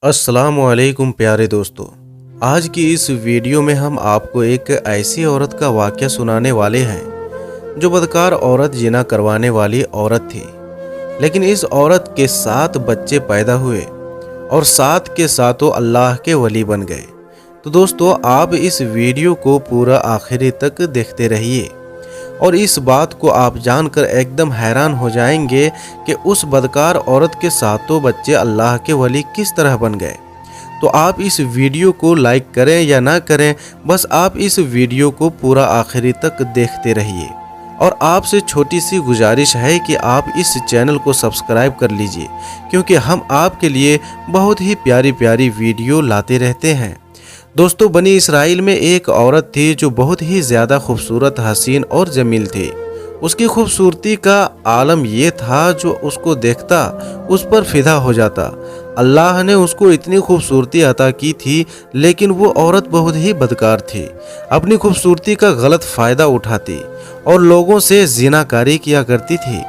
अस्सलाम वालेकुम प्यारे दोस्तों। आज की इस वीडियो में हम आपको एक ऐसी औरत का वाक़या सुनाने वाले हैं जो बदकार औरत जिना करवाने वाली औरत थी। लेकिन इस औरत के 7 बच्चे पैदा हुए और 7 के सातों अल्लाह के वली बन गए। तो दोस्तों, आप इस वीडियो को पूरा आखिरी तक देखते रहिए और इस बात को आप जानकर एकदम हैरान हो जाएंगे कि उस बदकार औरत के सातों बच्चे अल्लाह के वली किस तरह बन गए। तो आप इस वीडियो को लाइक करें या ना करें, बस आप इस वीडियो को पूरा आखिरी तक देखते रहिए। और आपसे छोटी सी गुजारिश है कि आप इस चैनल को सब्सक्राइब कर लीजिए, क्योंकि हम आपके लिए बहुत ही प्यारी प्यारी वीडियो लाते रहते हैं। दोस्तों, बनी इसराइल में एक औरत थी जो बहुत ही ज़्यादा खूबसूरत, हसीन और जमील थी। उसकी खूबसूरती का आलम ये था, जो उसको देखता उस पर फिदा हो जाता। अल्लाह ने उसको इतनी खूबसूरती अता की थी, लेकिन वो औरत बहुत ही बदकार थी। अपनी खूबसूरती का गलत फ़ायदा उठाती और लोगों से जिनाकारी किया करती थी।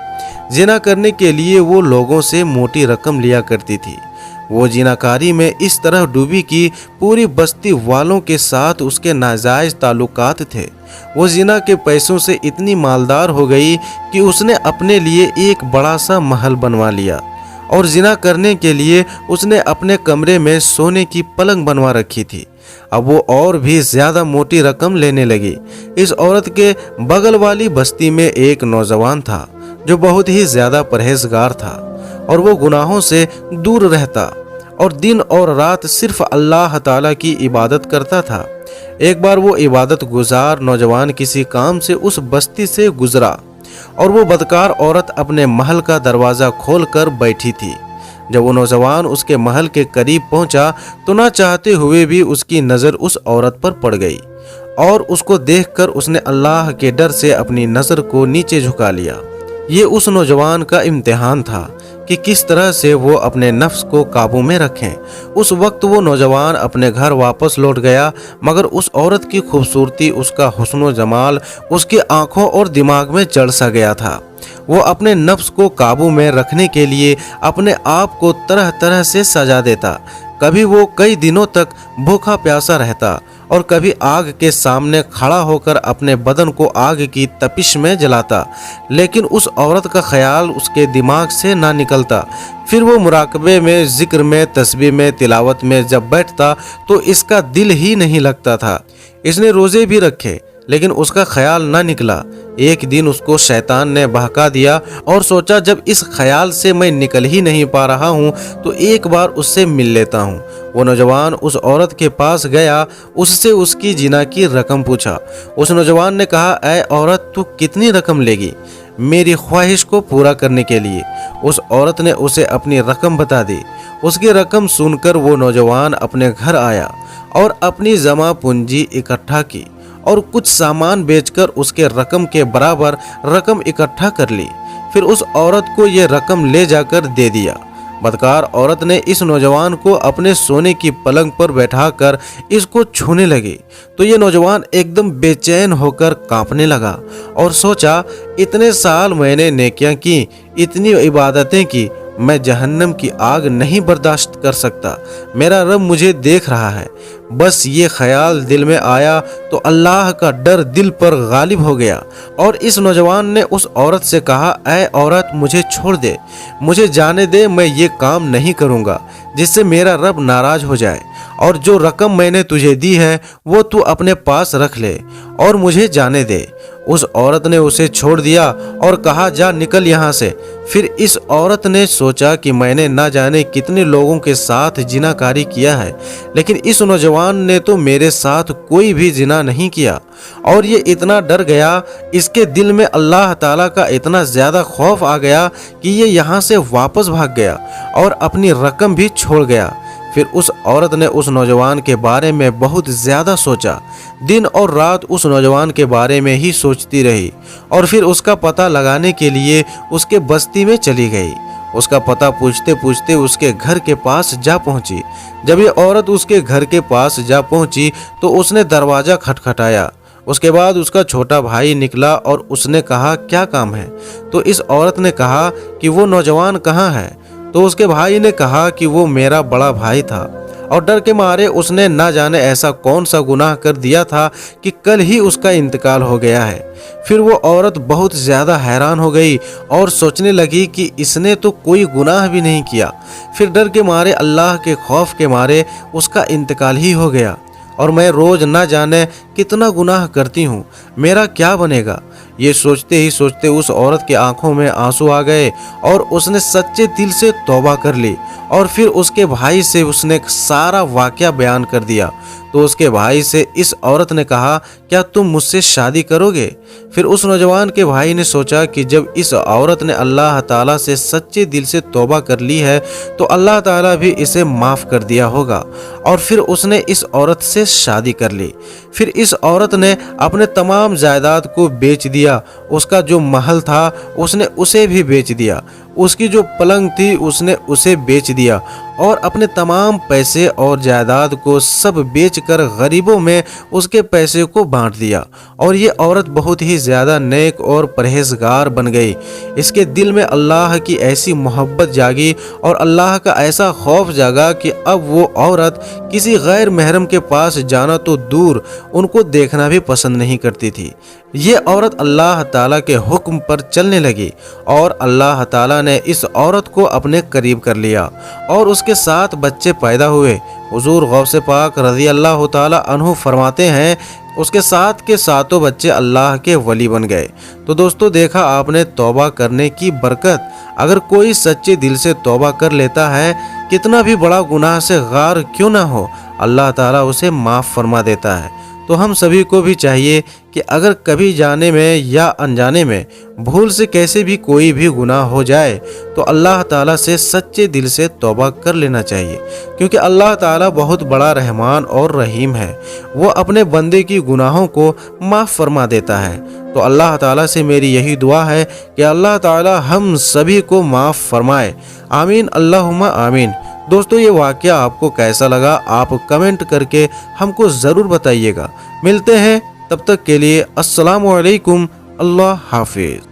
जिना करने के लिए वो लोगों से मोटी रकम लिया करती थी। वो जिनाकारी में इस तरह डूबी कि पूरी बस्ती वालों के साथ उसके नाजायज ताल्लुकात थे। वो जिना के पैसों से इतनी मालदार हो गई कि उसने अपने लिए एक बड़ा सा महल बनवा लिया और जिना करने के लिए उसने अपने कमरे में सोने की पलंग बनवा रखी थी। अब वो और भी ज़्यादा मोटी रकम लेने लगी। इस औरत के बगल वाली बस्ती में एक नौजवान था जो बहुत ही ज़्यादा परहेजगार था और वो गुनाहों से दूर रहता और दिन और रात सिर्फ अल्लाह ताला की इबादत करता था। एक बार वो इबादत गुजार नौजवान किसी काम से उस बस्ती से गुजरा और वो बदकार औरत अपने महल का दरवाज़ा खोलकर बैठी थी। जब वो नौजवान उसके महल के करीब पहुंचा तो ना चाहते हुए भी उसकी नज़र उस औरत पर पड़ गई और उसको देखकर उसने अल्लाह के डर से अपनी नज़र को नीचे झुका लिया। ये उस नौजवान का इम्तिहान था कि किस तरह से वो अपने नफ्स को काबू में रखें। उस वक्त वो नौजवान अपने घर वापस लौट गया, मगर उस औरत की खूबसूरती, उसका हुस्न जमाल उसकी आंखों और दिमाग में चढ़ सा गया था। वो अपने नफ्स को काबू में रखने के लिए अपने आप को तरह तरह से सजा देता। कभी वो कई दिनों तक भूखा प्यासा रहता और कभी आग के सामने खड़ा होकर अपने बदन को आग की तपिश में जलाता, लेकिन उस औरत का ख्याल उसके दिमाग से ना निकलता। फिर वो मुराकबे में, जिक्र में, तस्बीह में, तिलावत में जब बैठता तो इसका दिल ही नहीं लगता था। इसने रोज़े भी रखे, लेकिन उसका ख्याल ना निकला। एक दिन उसको शैतान ने बहका दिया और सोचा, जब इस ख्याल से मैं निकल ही नहीं पा रहा हूँ तो एक बार उससे मिल लेता हूँ। वो नौजवान उस औरत के पास गया, उससे उसकी जिना की रकम पूछा। उस नौजवान ने कहा, ऐ औरत, तू कितनी रकम लेगी मेरी ख्वाहिश को पूरा करने के लिए? उस औरत ने उसे अपनी रकम बता दी। उसकी रकम सुनकर वो नौजवान अपने घर आया और अपनी जमा पूंजी इकट्ठा की और कुछ सामान बेचकर उसके रकम के बराबर रकम इकट्ठा कर ली। फिर उस औरत को ये रकम ले जाकर दे दिया। बदकार औरत ने इस नौजवान को अपने सोने की पलंग पर बैठाकर इसको छूने लगी तो ये नौजवान एकदम बेचैन होकर कांपने लगा और सोचा, इतने साल मैंने नेकियां की, इतनी इबादतें की, मैं जहन्नम की आग नहीं बर्दाश्त कर सकता। मेरा रब मुझे देख रहा है। बस ये ख्याल दिल में आया तो अल्लाह का डर दिल पर गालिब हो गया और इस नौजवान ने उस औरत से कहा, ऐ औरत, मुझे छोड़ दे, मुझे जाने दे। मैं ये काम नहीं करूँगा जिससे मेरा रब नाराज हो जाए, और जो रकम मैंने तुझे दी है वो तू अपने पास रख ले और मुझे जाने दे। उस औरत ने उसे छोड़ दिया और कहा, जा निकल यहाँ से। फिर इस औरत ने सोचा कि मैंने ना जाने कितने लोगों के साथ जिनाकारी किया है, लेकिन इस नौजवान ने तो मेरे साथ कोई भी जिना नहीं किया। और ये इतना डर गया, इसके दिल में अल्लाह ताला का इतना ज़्यादा खौफ आ गया कि ये यहाँ से वापस भाग गया और अपनी रकम भी छोड़ गया। फिर उस औरत ने उस नौजवान के बारे में बहुत ज़्यादा सोचा। दिन और रात उस नौजवान के बारे में ही सोचती रही और फिर उसका पता लगाने के लिए उसके बस्ती में चली गई। उसका पता पूछते पूछते उसके घर के पास जा पहुंची। जब ये औरत उसके घर के पास जा पहुंची तो उसने दरवाज़ा खटखटाया। उसके बाद उसका छोटा भाई निकला और उसने कहा, क्या काम है? तो इस औरत ने कहा कि वो नौजवान कहाँ है? तो उसके भाई ने कहा कि वो मेरा बड़ा भाई था और डर के मारे उसने न जाने ऐसा कौन सा गुनाह कर दिया था कि कल ही उसका इंतकाल हो गया है। फिर वो औरत बहुत ज़्यादा हैरान हो गई और सोचने लगी कि इसने तो कोई गुनाह भी नहीं किया। फिर डर के मारे, अल्लाह के खौफ के मारे उसका इंतकाल ही हो गया और मैं रोज़ न जाने कितना गुनाह करती हूँ, मेरा क्या बनेगा। ये सोचते ही सोचते उस औरत की आंखों में आंसू आ गए और उसने सच्चे दिल से तौबा कर ली और फिर उसके भाई से उसने सारा वाकया बयान कर दिया। तो उसके भाई से इस औरत ने कहा, क्या तुम मुझसे शादी करोगे? फिर उस नौजवान के भाई ने सोचा कि जब इस औरत ने अल्लाह ताला से सच्चे दिल से तौबा कर ली है तो अल्लाह ताला भी इसे माफ़ कर दिया होगा, और फिर उसने इस औरत से शादी कर ली। फिर इस औरत ने अपने तमाम जायदाद को बेच दिया, उसका जो महल था उसने उसे भी बेच दिया, उसकी जो पलंग थी उसने उसे बेच दिया और अपने तमाम पैसे और जायदाद को सब बेचकर गरीबों में उसके पैसे को बांट दिया। और ये औरत बहुत ही ज़्यादा नेक और परहेजगार बन गई। इसके दिल में अल्लाह की ऐसी मोहब्बत जागी और अल्लाह का ऐसा खौफ जागा कि अब वो औरत किसी गैर महरम के पास जाना तो दूर, उनको देखना भी पसंद नहीं करती थी। ये औरत अल्लाह ताला के हुक्म पर चलने लगी और अल्लाह ताला ने इस औरत को अपने करीब कर लिया और उसके 7 बच्चे पैदा हुए। हुजूर गौसे पाक रज़ी अल्लाह ताला अन्हु फरमाते हैं, उसके 7 के 7 बच्चे अल्लाह के वली बन गए। तो दोस्तों, देखा आपने तौबा करने की बरकत। अगर कोई सच्चे दिल से तौबा कर लेता है, कितना भी बड़ा गुनाह से गार क्यों ना हो, अल्लाह ताला उसे माफ़ फरमा देता है। तो हम सभी को भी चाहिए कि अगर कभी जाने में या अनजाने में भूल से कैसे भी कोई भी गुनाह हो जाए तो अल्लाह ताला से सच्चे दिल से तौबा कर लेना चाहिए, क्योंकि अल्लाह ताला बहुत बड़ा रहमान और रहीम है। वो अपने बंदे की गुनाहों को माफ़ फरमा देता है। तो अल्लाह ताला से मेरी यही दुआ है कि अल्लाह ताला हम सभी को माफ़ फरमाए। आमीन, अल्लाहुम्मा आमीन। दोस्तों, ये वाक़या आपको कैसा लगा आप कमेंट करके हमको ज़रूर बताइएगा। मिलते हैं, तब तक के लिए अस्सलामु अलैकुम, अल्लाह हाफिज़।